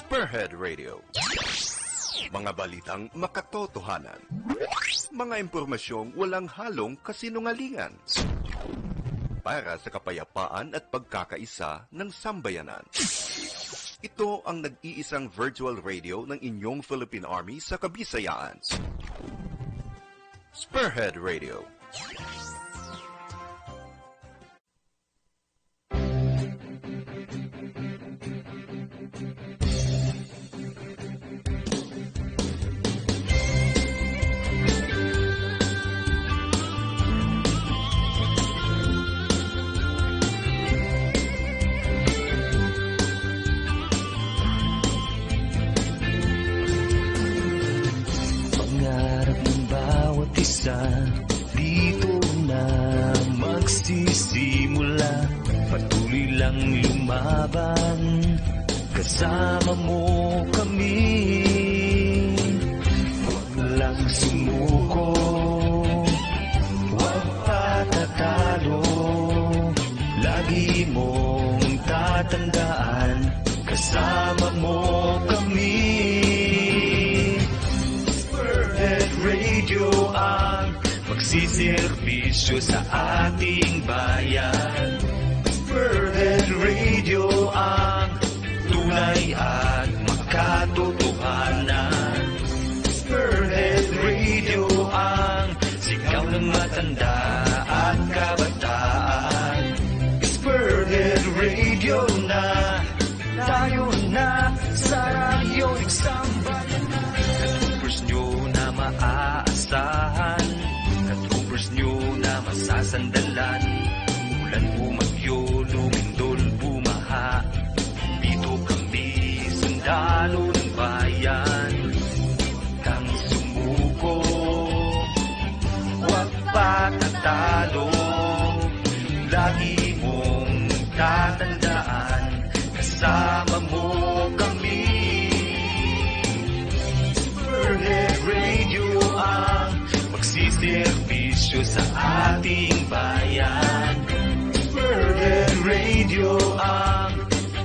Spearhead Radio. Mga balitang makatotohanan. Mga impormasyong walang halong kasinungalingan. Para sa kapayapaan at pagkakaisa ng sambayanan. Ito ang nag-iisang virtual radio ng inyong Philippine Army sa Kabisayaan. Spearhead Radio. Dito na magsisimula, patuloy lang lumaban, kasama mo kami. Huwag lang sumuko, huwag patatalo, lagi mong tatandaan, kasama mo kami. Spearhead Radio ang magsiservisyo sa ating bayan. Spearhead Radio ang tunay at makatotohanan. Spearhead Radio ang sigaw ng matanda at kabataan. Spearhead Radio na, tayo na sa radyo isang bayan na. Katumbers nyo na maaasahan, katumbers nyo na masasandalan. Ulan bumagyo, lumindol, bumaha, dito kami, sundalo ng bayan. Huwag kang sumuko, huwag patatalo, lagi mong tatandaan, kasama mo kami. Spearhead Radio ang magsiservisyo sa ating bayan. Spearhead Radio ang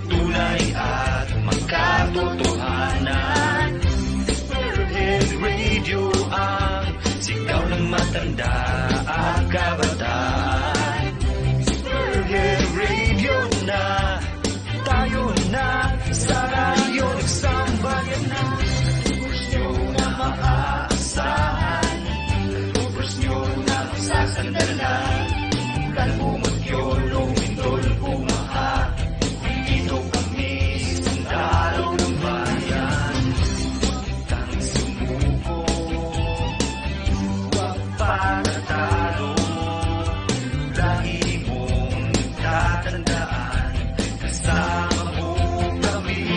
tunay at makatotohanan. Spearhead Radio ang sigaw ng matanda at kabataan. Spearhead Radio na, tayo na sa radyo isang bayan na. Katumbers nyo na maaasahan, katumbers nyo na masasandalan. Ulan bumagyo, lumindol, bumaha, dito kami, sundalo ng bayan. Huwag kang sumuko, huwag patatalo, lagi mong tatandaan, kasama mo kami.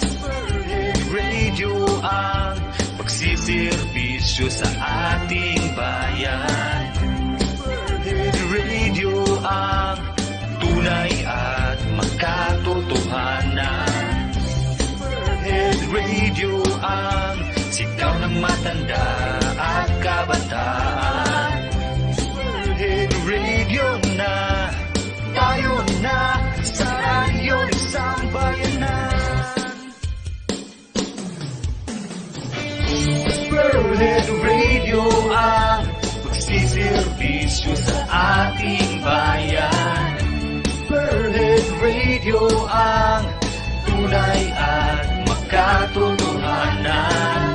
Spearhead Radio ang magsiservisyo sa ating bayan. Spearhead Radio ang tunay at makatotohanan. Spearhead Radio ang sigaw ng matanda at kabataan. Spearhead Radio na, tayo na sa radyo isang bayanan. Spearhead Radio ang magsiservisyo sa ating bayan. Spearhead Radio ang tunay at makatotohanan.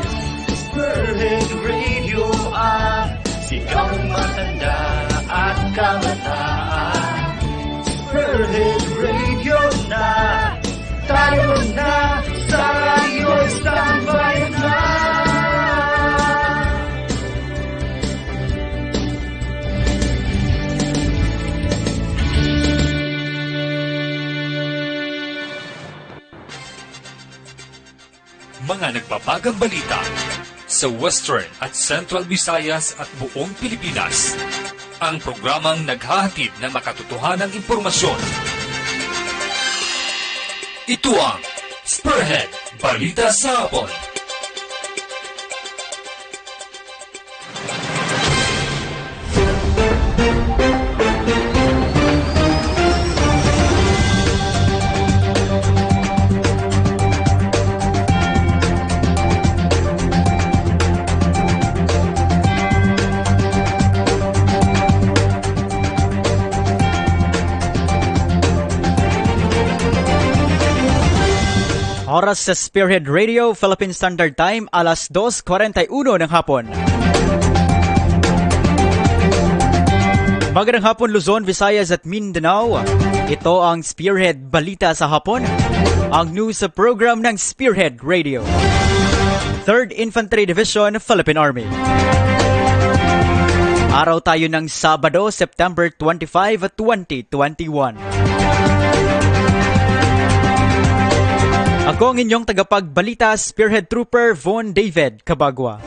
Spearhead Radio ang sigaw ng matanda at kabataan. Spearhead Radio na, tayo na sa radyo isang bayanan. Mga nagbabagang balita sa Western at Central Visayas at buong Pilipinas. Ang programang naghahatid ng makatotohanang impormasyon. Ito ang Spearhead Balita sa Hapon. Oras sa Spearhead Radio, Philippine Standard Time, alas 2:41 ng hapon. Magandang hapon Luzon, Visayas at Mindanao. Ito ang Spearhead Balita sa Hapon, ang news program ng Spearhead Radio. 3rd Infantry Division, Philippine Army. Araw tayo ng Sabado, September 25, 2021. Ako ang inyong tagapagbalita, Spearhead Trooper Von David Cabagua.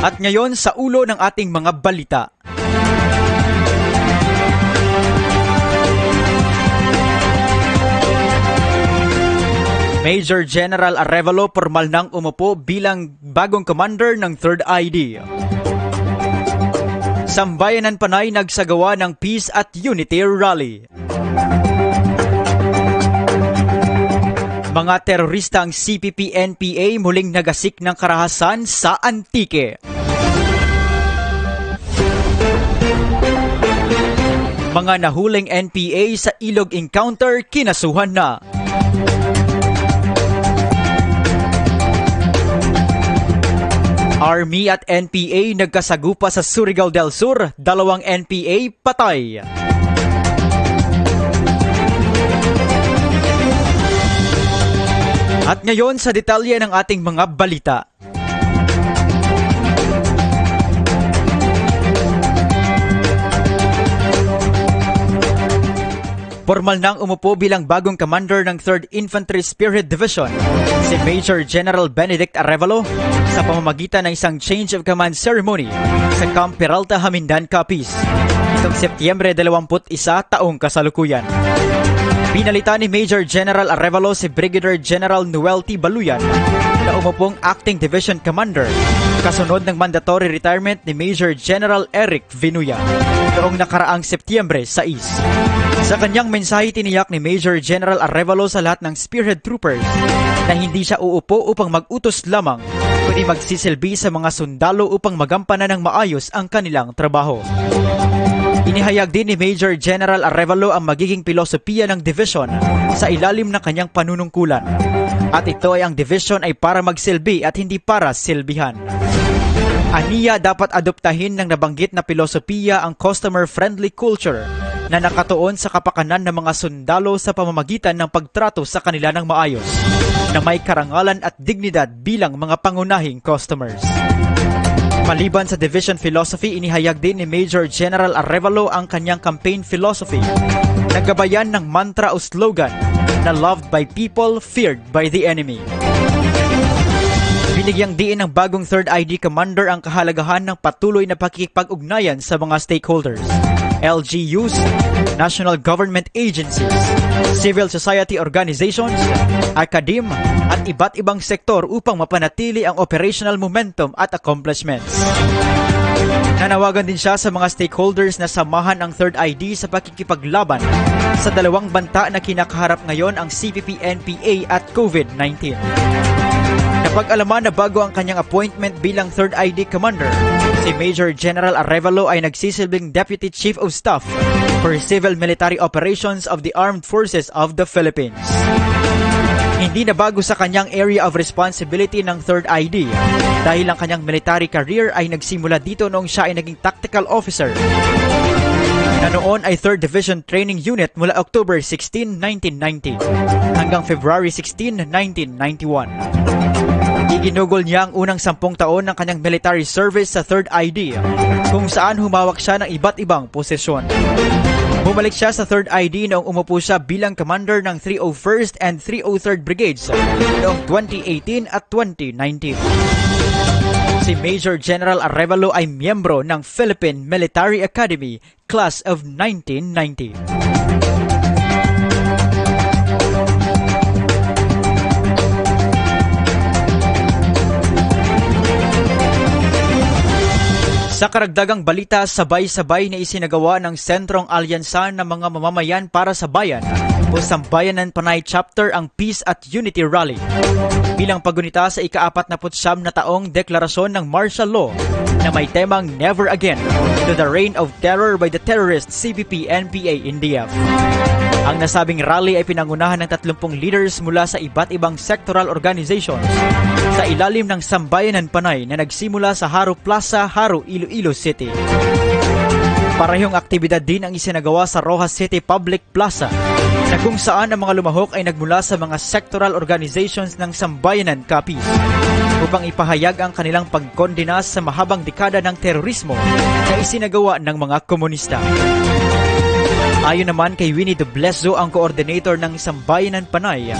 At ngayon sa ulo ng ating mga balita. Major General Arevalo formal nang umupo bilang bagong commander ng 3rd ID. Sambayanan Panay nagsagawa ng Peace at Unity Rally. Mga terorista ang CPP-NPA muling nagasik ng karahasan sa Antique. Mga nahuling NPA sa Ilog Encounter kinasuhan na. Army at NPA nagkasagupa sa Surigao del Sur, 2 NPA patay. At ngayon sa detalye ng ating mga balita. Formal nang umupo bilang bagong commander ng 3rd Infantry Spearhead Division si Major General Benedict Arevalo sa pamamagitan ng isang change of command ceremony sa Camp Peralta, Hamindan, Capiz nitong Setyembre 21 taong kasalukuyan. Pinalitan ni Major General Arevalo si Brigadier General Noel T. Baluyan na umupong Acting Division Commander kasunod ng mandatory retirement ni Major General Eric Vinuya noong nakaraang Setyembre 6. Sa kanyang mensahe tiniyak ni Major General Arevalo sa lahat ng Spearhead Troopers na hindi siya uupo upang mag-utos lamang, kundi magsisilbi sa mga sundalo upang magampanan ng maayos ang kanilang trabaho. Inihayag din ni Major General Arevalo ang magiging pilosopiya ng division sa ilalim ng kanyang panunungkulan. At ito ay ang division ay para magsilbi at hindi para silbihan. Aniya dapat adoptahin ng nabanggit na pilosopiya ang customer-friendly culture na nakatuon sa kapakanan ng mga sundalo sa pamamagitan ng pagtrato sa kanila ng maayos na may karangalan at dignidad bilang mga pangunahing customers. Maliban sa division philosophy, inihayag din ni Major General Arevalo ang kanyang campaign philosophy na gabayan ng mantra o slogan na loved by people, feared by the enemy. Binigyang diin ng bagong 3rd ID Commander ang kahalagahan ng patuloy na pakikipag-ugnayan sa mga stakeholders, LGUs, national government agencies, civil society organizations, academe, at iba't ibang sektor upang mapanatili ang operational momentum at accomplishments. Nanawagan din siya sa mga stakeholders na samahan ang 3rd ID sa pakikipaglaban sa dalawang banta na kinakaharap ngayon ang CPP-NPA at COVID-19. Napag-alaman na bago ang kanyang appointment bilang 3rd ID Commander, si Major General Arevalo ay nagsisilbing Deputy Chief of Staff for Civil Military Operations of the Armed Forces of the Philippines. Hindi na bago sa kanyang area of responsibility ng 3rd ID dahil ang kanyang military career ay nagsimula dito noong siya ay naging tactical officer na noon ay 3rd Division Training Unit mula October 16, 1990 hanggang February 16, 1991. Iginugol niya ang unang 10 taon ng kanyang military service sa 3rd ID kung saan humawak siya ng iba't ibang posisyon. Bumalik siya sa 3rd ID noong umupo siya bilang commander ng 301st and 303rd Brigades noong 2018 at 2019. Si Major General Arevalo ay miyembro ng Philippine Military Academy Class of 1990. Sa karagdagang balita, sabay-sabay na isinagawa ng Sentrong Alyansa ng mga mamamayan para sa bayan o Sambayanan Panay Chapter ang Peace at Unity Rally. Bilang pagunita sa ika-49 na taong deklarasyon ng martial law na may temang Never Again to the Reign of Terror by the Terrorist CPP-NPA-NDF. Ang nasabing rally ay pinangunahan ng 30 leaders mula sa iba't ibang sectoral organizations sa ilalim ng Sambayanan Panay na nagsimula sa Haro Plaza, Haro, Iloilo City. Parehong aktibidad din ang isinagawa sa Rojas City Public Plaza na kung saan ang mga lumahok ay nagmula sa mga sectoral organizations ng Sambayanan Capiz upang ipahayag ang kanilang pagkondena sa mahabang dekada ng terorismo na isinagawa ng mga komunista. Ayon naman kay Winnie de Bleszo, ang coordinator ng Sambayanan Panay,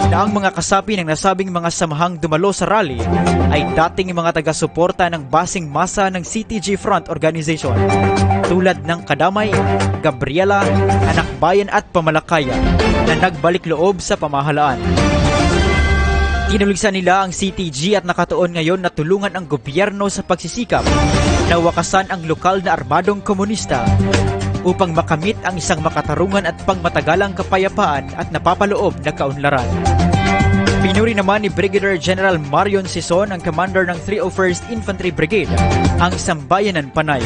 na ang mga kasapi ng nasabing mga samahang dumalo sa rally ay dating mga taga-suporta ng basing masa ng CTG Front Organization tulad ng Kadamay, Gabriela, Anak Bayan at Pamalakaya na nagbalik loob sa pamahalaan. Tinuligsan nila ang CTG at nakatuon ngayon na tulungan ang gobyerno sa pagsisikap na wakasan ang lokal na armadong komunista upang makamit ang isang makatarungan at pangmatagalang kapayapaan at napapaloob na kaunlaran. Pinuri naman ni Brigadier General Marion Sison, ang commander ng 301st Infantry Brigade, ang Sambayanan Panay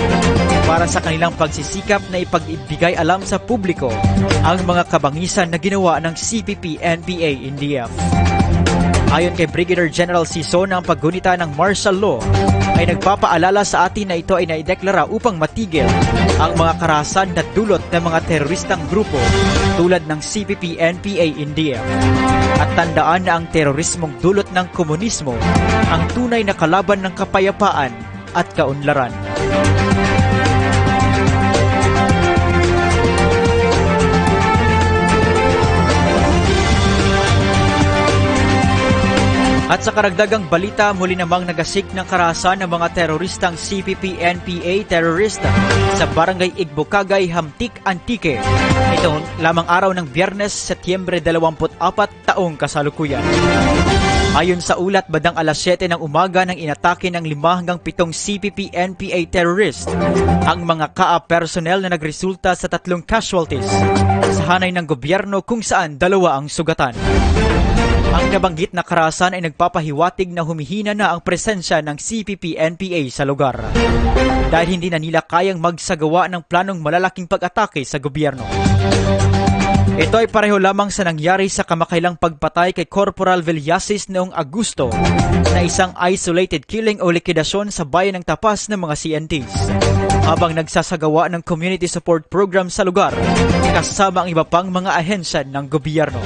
para sa kanilang pagsisikap na ipagbigay alam sa publiko ang mga kabangisan na ginawa ng CPP-NPA-NDF. Ayon kay Brigadier General Sison, ang paggunita ng martial law ay nagpapaalala sa atin na ito ay naideklara upang matigil ang mga karahasan na dulot ng mga teroristang grupo tulad ng CPP-NPA-NDF at tandaan na ang terorismong dulot ng komunismo ang tunay na kalaban ng kapayapaan at kaunlaran. At sa karagdagang balita, muli namang nagasik ng karahasan ng mga teroristang CPP-NPA terorista sa Barangay Igbokagay, Hamtik, Antique. Ito lamang araw ng Biyernes, Setyembre 24 taong kasalukuyan. Ayon sa ulat, bandang alas 7 ng umaga nang inatake ng 5 hanggang 7 CPP-NPA terrorist ang mga KA personnel na nagresulta sa 3 casualties sa hanay ng gobyerno kung saan 2 ang sugatan. Ang nabanggit na karahasan ay nagpapahiwatig na humihina na ang presensya ng CPP-NPA sa lugar dahil hindi na nila kayang magsagawa ng planong malalaking pag-atake sa gobyerno. Ito ay pareho lamang sa nangyari sa kamakailang pagpatay kay Corporal Villasis noong Agosto na isang isolated killing o likidasyon sa bayan ng Tapas ng mga CNTs habang nagsasagawa ng community support program sa lugar kasama ang iba pang mga ahensya ng gobyerno.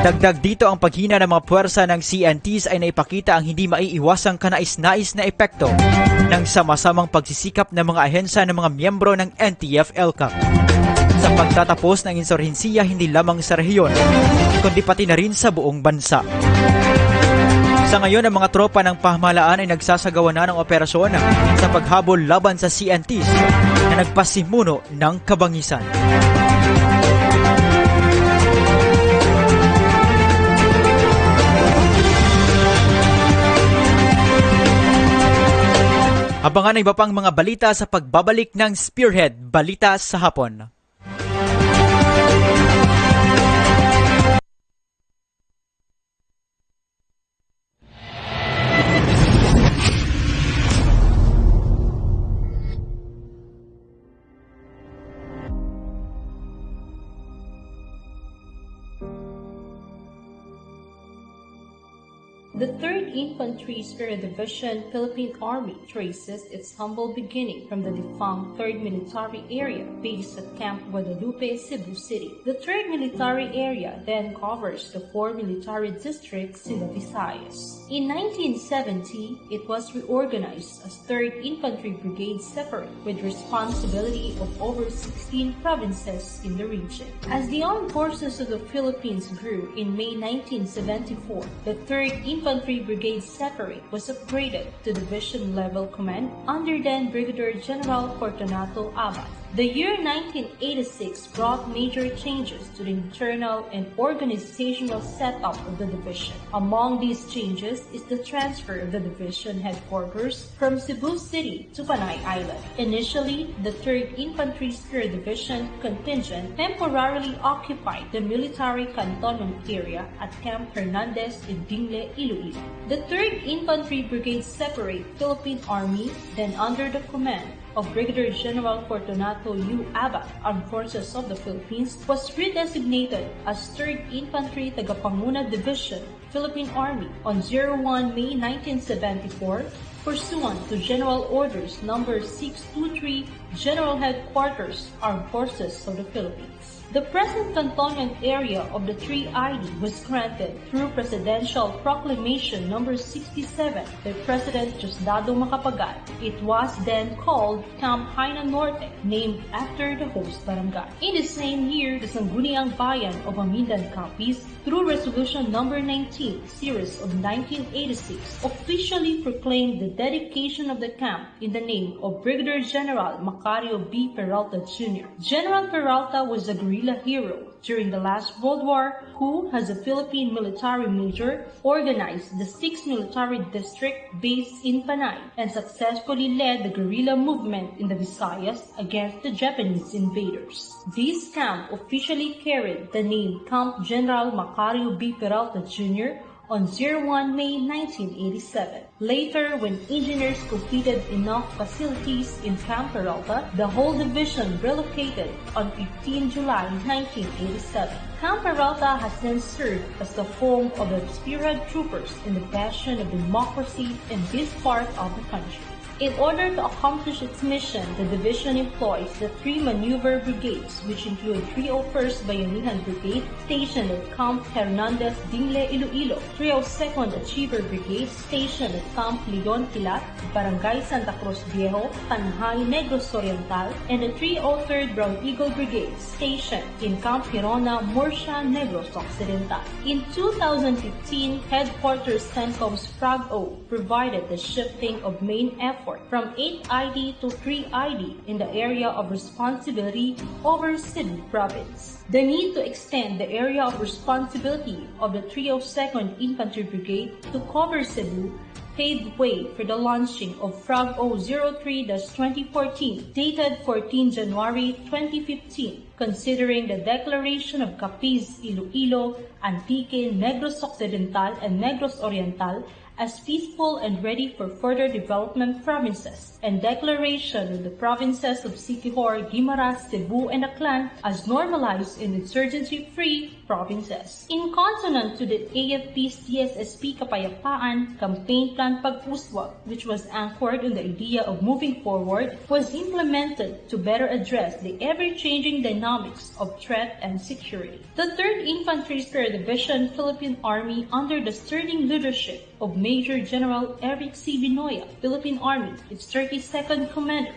Dagdag dito, ang paghina ng mga puwersa ng CNTs ay naipakita ang hindi maiiwasang kanais-nais na epekto ng sama-samang pagsisikap ng mga ahensya ng mga miyembro ng NTF-ELCAC sa pagtatapos ng insurhensiya hindi lamang sa rehiyon, kundi pati na rin sa buong bansa. Sa ngayon, ang mga tropa ng pamahalaan ay nagsasagawa na ng operasyon sa paghabol laban sa CNTs na nagpasimuno ng kabangisan. Abangan ang iba pang mga balita sa pagbabalik ng Spearhead Balita sa Hapon. The 3rd Infantry Air Division Philippine Army traces its humble beginning from the defunct 3rd Military Area based at Camp Guadalupe, Cebu City. The 3rd Military Area then covers the 4 military districts in the Visayas. In 1970, it was reorganized as 3rd Infantry Brigade Separate with responsibility of over 16 provinces in the region. As the Armed Forces of the Philippines grew in May 1974, the 3rd Infantry Brigade Separate was upgraded to division-level command under then Brigadier General Fortunato Abad. The year 1986 brought major changes to the internal and organizational setup of the division. Among these changes is the transfer of the division headquarters from Cebu City to Panay Island. Initially, the 3rd Infantry Spear Division contingent temporarily occupied the military cantonment area at Camp Hernandez in Dingle, Iloilo. The 3rd Infantry Brigade Separate Philippine Army, then under the command of Brigadier General Fortunato U. Abad, Armed Forces of the Philippines, was redesignated as 3rd Infantry Tagapanguna Division, Philippine Army on 01 May 1974, pursuant to General Orders No. 623, General Headquarters, Armed Forces of the Philippines. The present cantonment area of the 3ID was granted through Presidential Proclamation No. 67 by President Diosdado Macapagal. It was then called Camp Haina Norte, named after the host barangay. In the same year, the Sangguniang Bayan of Amindan Capiz, through Resolution No. 19, Series of 1986, officially proclaimed the dedication of the camp in the name of Brigadier General Macario B. Peralta Jr. General Peralta was a guerrilla hero during the last World War who, as a Philippine military major, organized the 6th Military District based in Panay and successfully led the guerrilla movement in the Visayas against the Japanese invaders. This camp officially carried the name Camp General Macario B. Peralta Jr. on 01 May 1987. Later, when engineers completed enough facilities in Camp Peralta, the whole division relocated on 15 July 1987. Camp Peralta has then served as the home of the spearhead troopers in the bastion of democracy in this part of the country. In order to accomplish its mission, the division employs the 3 maneuver brigades, which include 301st Bayanihan Brigade, stationed at Camp Hernandez, Dingle, Iloilo, 302nd Achiever Brigade, stationed at Camp Leon Pilat, Barangay Santa Cruz Viejo, Tanhay, Negros Oriental, and the 303rd Brown Eagle Brigade, stationed in Camp Hirona, Murcia, Negros Occidental. In 2015, Headquarters CENTCOM's FRAG-O provided the shifting of main effort from 8ID to 3ID in the area of responsibility over Cebu Province. The need to extend the area of responsibility of the 302nd Infantry Brigade to cover Cebu paved way for the launching of FRAG-O 03-2014, dated 14 January 2015, considering the declaration of Capiz, Iloilo, Antique, Negros Occidental, and Negros Oriental as peaceful and ready for further development provinces, and declaration of the provinces of Siquijor, Guimaras, Cebu, and Aklan as normalized and insurgency-free provinces. In consonant to the AFP's CSSP Kapayapaan Campaign Plan Pag-Uswag, which was anchored on the idea of moving forward, was implemented to better address the ever-changing dynamics of threat and security. The 3rd Infantry Spear Division Philippine Army, under the stirring leadership of Major General Eric C. Binoya, Philippine Army, its 32nd commander,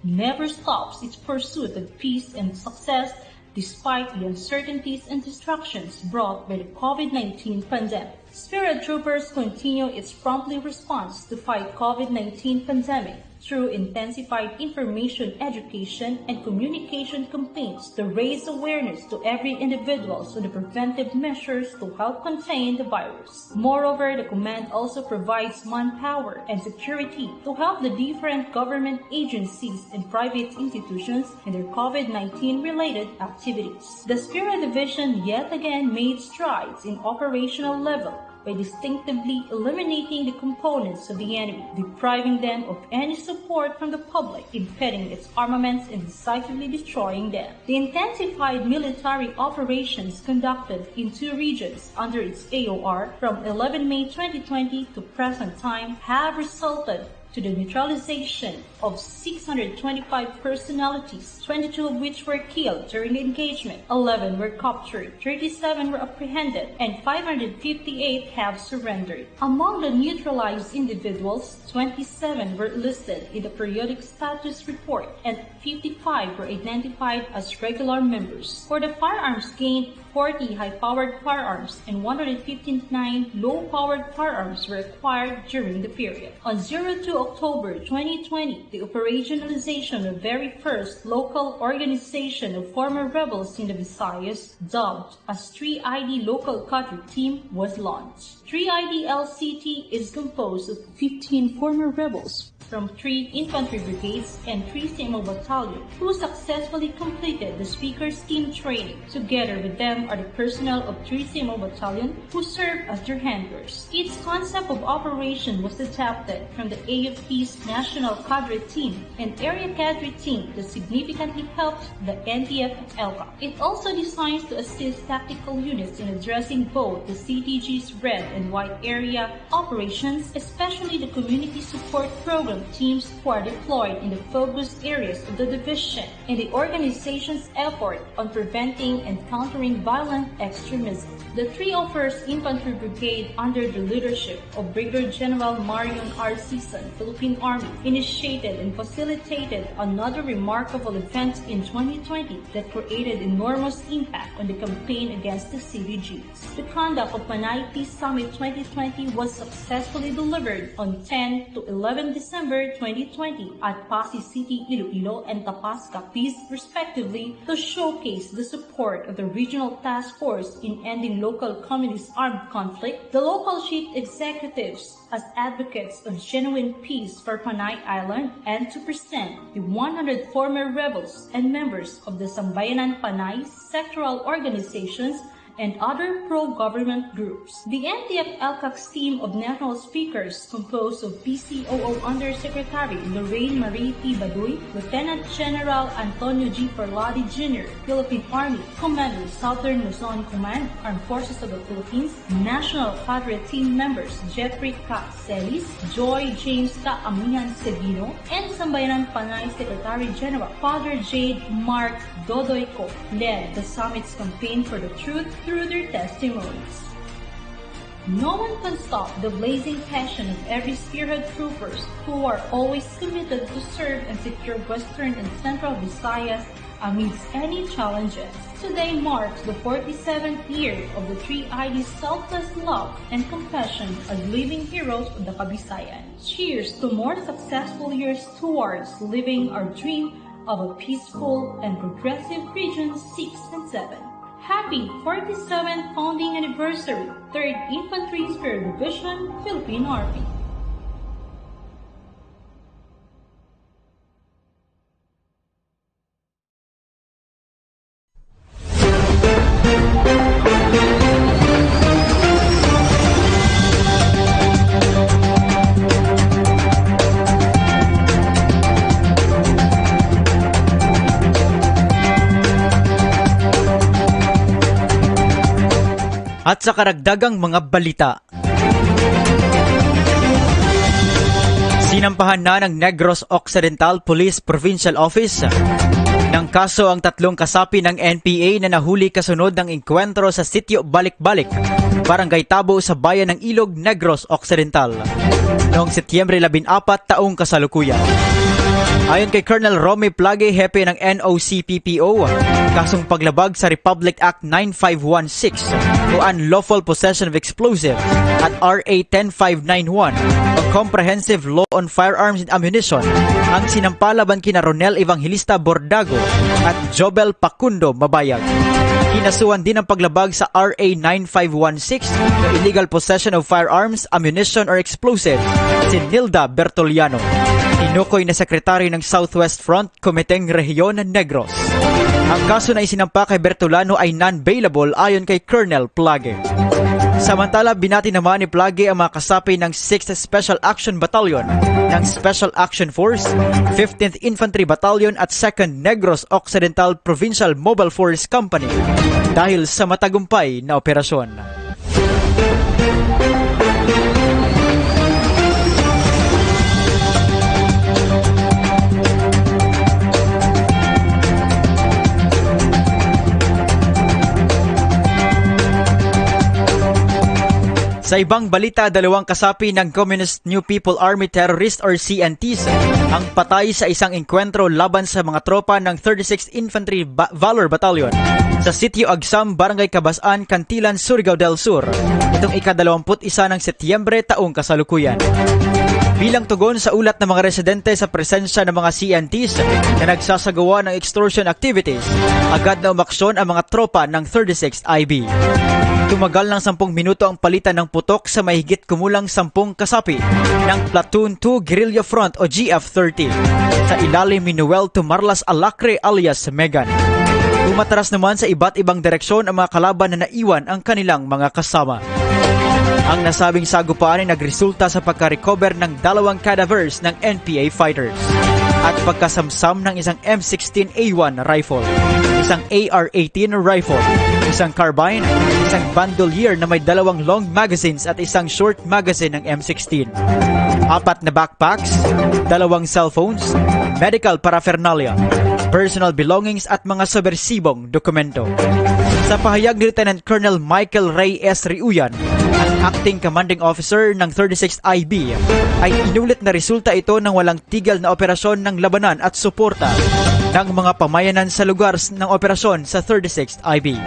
never stops its pursuit of peace and success despite the uncertainties and distractions brought by the COVID-19 pandemic. Spirit Troopers continue its promptly response to fight COVID-19 pandemic through intensified information education and communication campaigns to raise awareness to every individual on the preventive measures to help contain the virus. Moreover, the command also provides manpower and security to help the different government agencies and private institutions in their COVID-19 related activities. The Spirit Division yet again made strides in operational level by distinctively eliminating the components of the enemy, depriving them of any support from the public, impeding its armaments and decisively destroying them. The intensified military operations conducted in 2 regions under its AOR from 11 May 2020 to present time have resulted to the neutralization of 625 personalities, 22 of which were killed during the engagement, 11 were captured, 37 were apprehended, and 558 have surrendered. Among the neutralized individuals, 27 were listed in the periodic status report, and 55 were identified as regular members. For the firearms gained, high-powered firearms and 159 low-powered firearms were acquired during the period. On 02 October 2020, the operationalization of the very first local organization of former rebels in the Visayas, dubbed as 3ID Local Cadre Team, was launched. 3ID LCT is composed of 15 former rebels from 3 infantry brigades and 3 CMO battalion who successfully completed the speaker's team training. Together with them are the personnel of 3 CMO battalion who serve as their handlers. Its concept of operation was adapted from the AFP's National Cadre Team and Area Cadre Team that significantly helped the NTF ELCA. It also designs to assist tactical units in addressing both the CTG's red and white area operations, especially the community support program teams who are deployed in the focus areas of the division, and the organization's effort on preventing and countering violent extremism. The 301st Infantry Brigade, under the leadership of Brigadier General Marion R. Sison, Philippine Army, initiated and facilitated another remarkable event in 2020 that created enormous impact on the campaign against the CDGs. The conduct of Panay Peace Summit 2020 was successfully delivered on 10 to 11 December 2020 at Pasig City, Iloilo, and Tapasca Peace, respectively, to showcase the support of the Regional Task Force in ending local communist armed conflict, the local chief executives as advocates of genuine peace for Panay Island, and to present the 100 former rebels and members of the Sambayanan Panay sectoral organizations and other pro-government groups. The NTF ELCAC's team of national speakers, composed of PCOO Undersecretary Lorraine Marie T. Baduy, Lieutenant General Antonio G. Perladi Jr., Philippine Army, Commander, Southern Luzon Command, Armed Forces of the Philippines, National Cadre Team members Jeffrey K. Celis, Joy James K. Amihan Seguino, and Sambayanan Panay Secretary General Father Jade Mark Dodoyco led the summit's campaign for the truth through their testimonies. No one can stop the blazing passion of every spearhead troopers who are always committed to serve and secure Western and Central Visayas amidst any challenges. Today marks the 47th year of the 3ID's selfless love and compassion as living heroes of the Kabisayan. Cheers to more successful years towards living our dream of a peaceful and progressive Region 6 and 7. Happy 47th founding anniversary, 3rd Infantry Spear Division, Philippine Army. At sa karagdagang mga balita, sinampahan na ng Negros Occidental Police Provincial Office ng kaso ang 3 kasapi ng NPA na nahuli kasunod ng engkwentro sa sitio Balik-Balik, Barangay Tabo sa bayan ng Ilog, Negros Occidental noong Setyembre 14 taong kasalukuyan. Ayon kay Colonel Romy Plage, hepe ng NOCPPO, kasong paglabag sa Republic Act 9516 o Unlawful Possession of Explosives at RA 10591 o Comprehensive Law on Firearms and Ammunition ang sinampalaban kina Ronel Evangelista Bordago at Jobel Pacundo Mabayag. Kinasuhan din ang paglabag sa RA 9516 o Illegal Possession of Firearms, Ammunition or Explosives si Nilda Bertoliano, tinukoy na sekretary ng Southwest Front Komiteng Rehiyon Negros. Ang kaso na isinampa kay Bertolano ay non-bailable ayon kay Colonel Plage. Samantala, binati naman ni Plage ang mga kasapi ng 6th Special Action Battalion ng Special Action Force, 15th Infantry Battalion at 2nd Negros Occidental Provincial Mobile Force Company dahil sa matagumpay na operasyon. Sa ibang balita, 2 kasapi ng Communist New People Army Terrorist or CNTs ang patay sa isang engkwentro laban sa mga tropa ng 36th Infantry Valor Battalion sa Sitio Agsam, Barangay Cabasaan, Cantilan, Surigao del Sur. Itong ika-21 ng Setyembre taong kasalukuyan. Bilang tugon sa ulat ng mga residente sa presensya ng mga CNTs na nagsasagawa ng extortion activities, agad na umaksyon ang mga tropa ng 36th IB. Tumagal ng 10 minuto ang palitan ng putok sa mahigit kumulang 10 kasapi ng Platoon 2 Guerrilla Front o GF-30 sa ilalim ni Noel Tumarlas Alacre alias Megan. Umatras naman sa iba't ibang direksyon ang mga kalaban na naiwan ang kanilang mga kasama. Ang nasabing sagupaan ay nagresulta sa pagka-recover ng 2 cadavers ng NPA fighters at pagkasamsam ng isang M16A1 rifle, isang AR-18 rifle, isang carbine, isang bandolier na may 2 long magazines at isang short magazine ng M16, 4 na backpacks, 2 cellphones, medical paraphernalia, personal belongings at mga subversibong dokumento. Sa pahayag ni Lieutenant Colonel Michael Ray S. Riuyan, ang acting commanding officer ng 36th IB, ay inulit na resulta ito ng walang tigil na operasyon ng labanan at suporta ng mga pamayanan sa lugar ng operasyon sa 36th IB.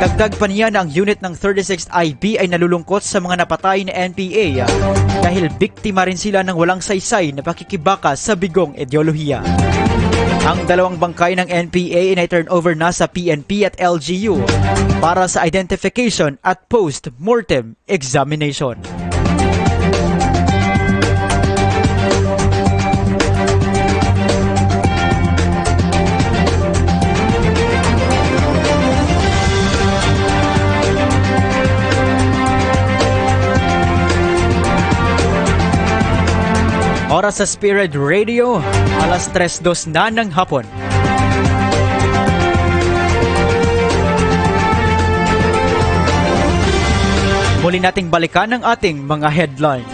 Dagdag pa niya na ang unit ng 36th IB ay nalulungkot sa mga napatay na NPA dahil biktima rin sila ng walang saysay na pakikibaka sa bigong ideolohiya. Ang 2 bangkay ng NPA ay turnover na sa PNP at LGU para sa identification at post-mortem examination. Oras sa Spirit Radio, 3:02 na ng hapon. Muli nating balikan ang ating mga headlines.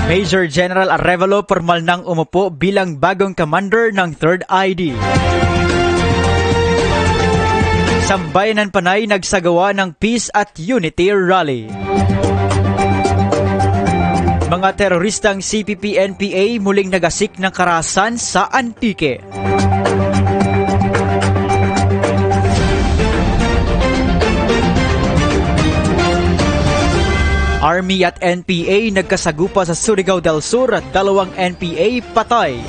Major General Arevalo formal nang umupo bilang bagong commander ng 3rd ID. Sambayanan Panay nagsagawa ng Peace at Unity Rally. Mga teroristang CPP-NPA muling nagasik ng karahasan sa Antique. Army at NPA nagkasagupa sa Surigao del Sur at 2 NPA patay.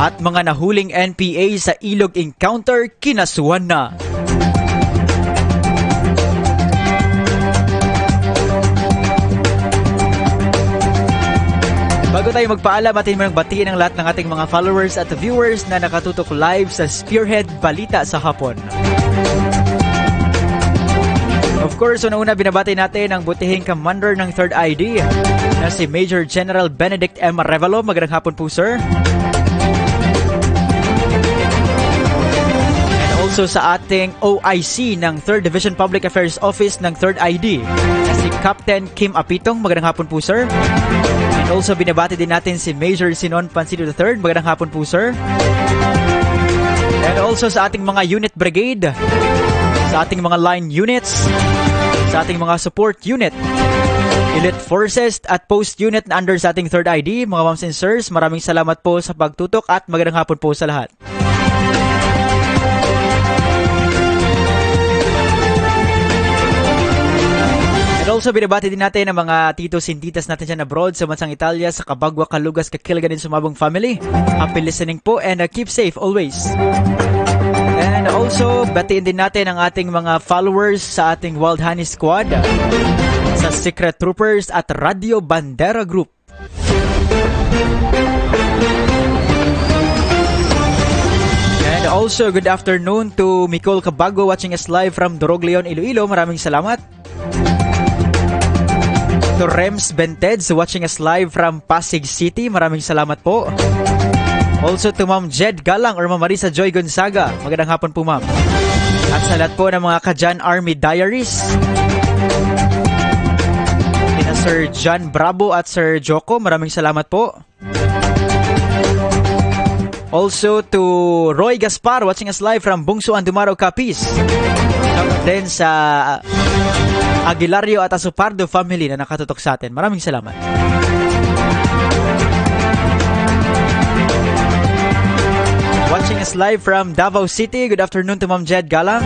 At mga nahuling NPA sa Ilog Encounter kinasuhan na. Bago tayo magpaalam, atin mo nang batiin ang lahat ng ating mga followers at viewers na nakatutok live sa Spearhead Balita sa hapon. Of course, una-una binabati natin ang butihing commander ng 3rd ID na si Major General Benedict M. Arevalo. Magandang hapon po, sir. And also sa ating OIC ng 3rd Division Public Affairs Office ng 3rd ID na si Captain Kim Apitong. Magandang hapon po, sir. And also binabati din natin si Major Sinon Pancido III. Magandang hapon po, sir. And also sa ating mga unit brigade, sa ating mga line units, sa ating mga support unit, elite forces at post unit na under sa ating 3rd ID, mga moms and sirs, maraming salamat po sa pagtutok at magandang hapon po sa lahat. And also binabati din natin ang mga titos and titas natin dyan abroad sa bansang Italia, sa Kabagwa, Kalugas, Kakilga din Sumabong family. Happy listening po and keep safe always. And also, batiin din natin ang ating mga followers sa ating Wild Honey Squad, sa Secret Troopers at Radio Bandera Group. And also, good afternoon to Micol Cabago watching us live from Doroglion, Iloilo. Maraming salamat. To Rems Benteds watching us live from Pasig City. Maraming salamat po. Also to Ma'am Jed Galang or Ma'am Marisa Joy Gonzaga. Magandang hapon po, ma'am. At sa lahat po ng mga Kajan Army Diaries, kina Sir John Bravo at Sir Joko, maraming salamat po. Also to Roy Gaspar watching us live from Bungso Andumaro, Capiz. Then sa Aguilario at Asupardo family na nakatutok sa atin. Maraming salamat. Watching us live from Davao City. Good afternoon to Ma'am Jed Galang.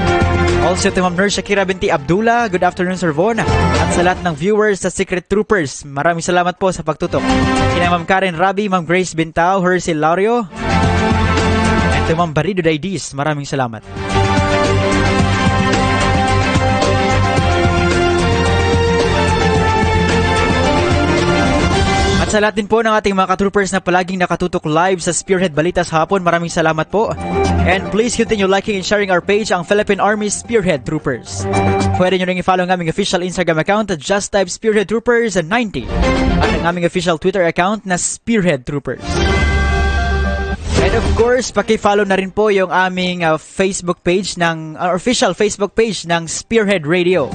Also to Ma'am Nurse Shakira binti Abdullah. Good afternoon, Sir Von. At sa lahat ng viewers sa Secret Troopers, maraming salamat po sa pagtutok. Kina Ma'am Karen Rabi, Ma'am Grace Bintao, Hercy Lario, and to Ma'am Barido Daidis, maraming salamat. At sa lahat din po ng ating mga ka-troopers na palaging nakatutok live sa Spearhead Balita sa hapon, maraming salamat po. And please continue liking and sharing our page, ang Philippine Army Spearhead Troopers. Pwede nyo rin i-follow ang aming official Instagram account at just type Spearhead Troopers 90 at ang aming official Twitter account na Spearhead Troopers. And of course, paki-follow na rin po yung aming Facebook page ng official Facebook page ng Spearhead Radio.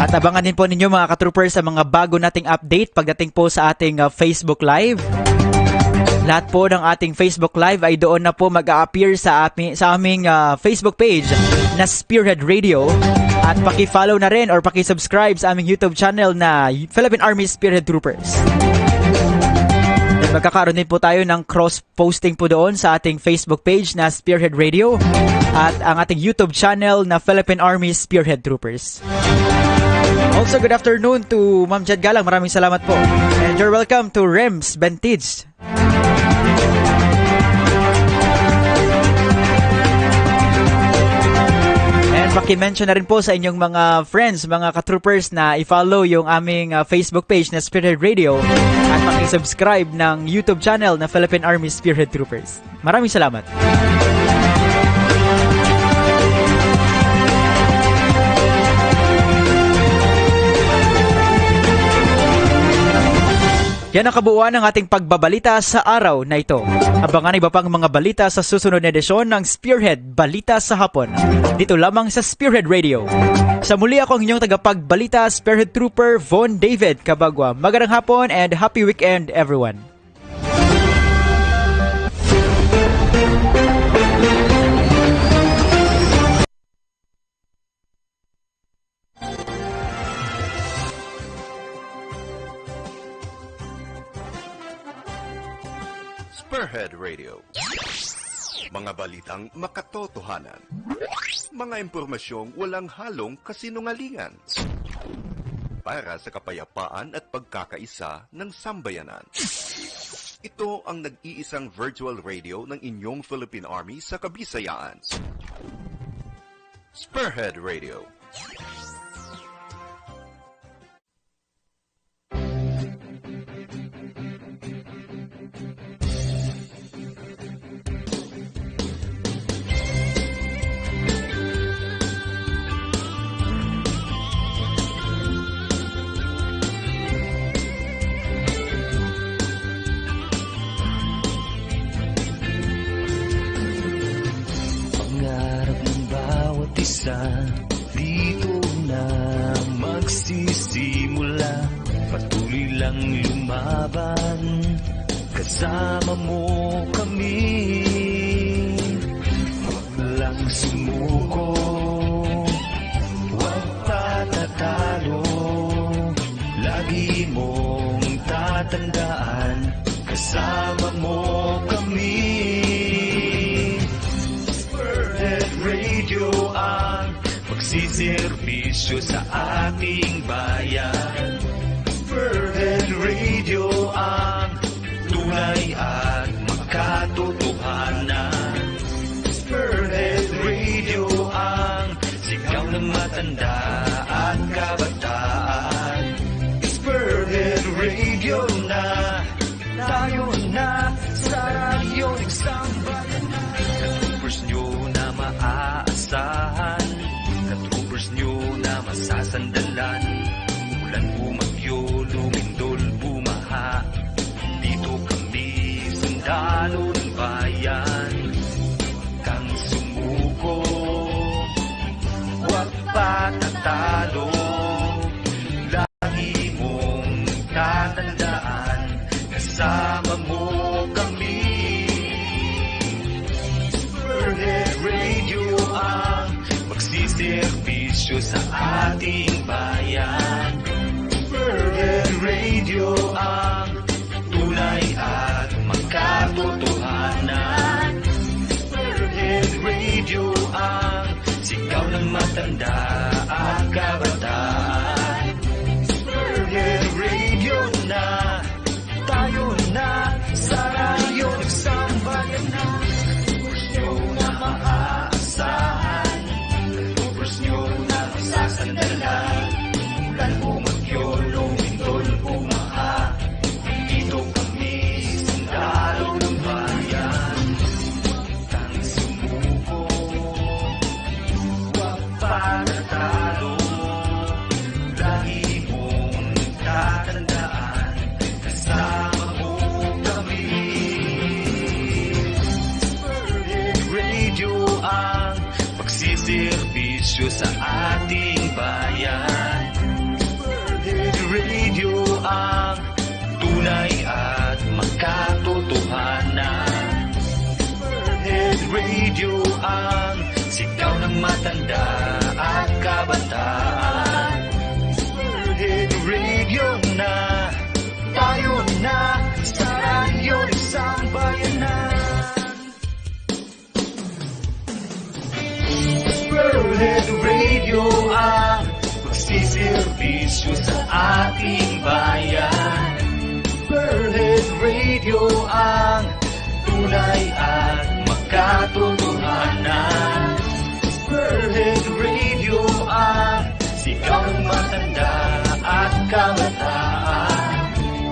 At abangan din po ninyo mga ka-troopers sa mga bago nating update pagdating po sa ating Facebook Live. Lahat po ng ating Facebook Live ay doon na po mag-a-appear sa aming Facebook page na Spearhead Radio. At paki-follow na rin or paki-subscribe sa aming YouTube channel na Philippine Army Spearhead Troopers. At magkakaroon din po tayo ng cross-posting po doon sa ating Facebook page na Spearhead Radio at ang ating YouTube channel na Philippine Army Spearhead Troopers. Also, good afternoon to Ma'am Jed Galang. Maraming salamat po. And you're welcome to Rems Bentage. And paki-mention na rin po sa inyong mga friends, mga ka-troopers na i-follow yung aming Facebook page na Spearhead Radio at paki-subscribe ng YouTube channel na Philippine Army Spearhead Troopers. Maraming salamat. Yan ang kabuuan ng ating pagbabalita sa araw na ito. Abangan iba pang mga balita sa susunod na edisyon ng Spearhead Balita sa Hapon. Dito lamang sa Spearhead Radio. Sa muli ako ang inyong tagapagbalita, Spearhead Trooper Von David Cabagua. Magandang hapon and happy weekend everyone. Spearhead Radio. Mga balitang makatotohanan. Mga impormasyong walang halong kasinungalingan. Para sa kapayapaan at pagkakaisa ng sambayanan. Ito ang nag-iisang virtual radio ng inyong Philippine Army sa Kabisayaan. Spearhead Radio. Dito na magsisimula, patuloy lang lumaban, kasama mo kami. Huwag lang sumuko, huwag patatalo, lagi mong tatandaan, kasama mo kami. Spearhead Radio ang magsiservisyo sa ating bayan. Spearhead Radio ang tunay at makatotohanan. Spearhead Radio ang sigaw ng matanda at kabataan. Spearhead Radio na, tayo na sa radyo isang bayanan. Ka-troopers nyo na maaasahan, ka-troopers nyo na masasandalan. Ulan bumagyo, lumindol, bumaha, dito kami sundalo ng bayan. Huwag kang sumuko, huwag patatalo, lagi mong tatandaan, serbisyo sa ating bayan. Spearhead Radio ang tunay at makatotohanan. Spearhead Radio ang sigaw ng matanda at kabataan. Spearhead Radio na, tayo na, sa radyo nagsambayan na. Tubers nyo na maaasahan, tubers nyo na masasandalan. Ulan o magyolo, lindol o maha, dito kami sundalo ng bayan. Huwag sumuko, huwag panatalo. Lagi mong tatandaan, kasama mo kami. Spearhead Radio ang pagsiservisyo sa ating bayan. Spearhead Radio ang tunay at makatotohanan. Spearhead Radio ang sigaw ng matanda at kabataan. Spearhead Radio na, tayo na, sa radyo isang bayanan. Spearhead Radio ang magsiservisyo sa ating bayan. Spearhead Radio ang tunay at makatotohanan. Spearhead Radio ang sigaw ng matanda at kabataan.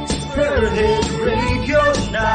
Spearhead Radio na,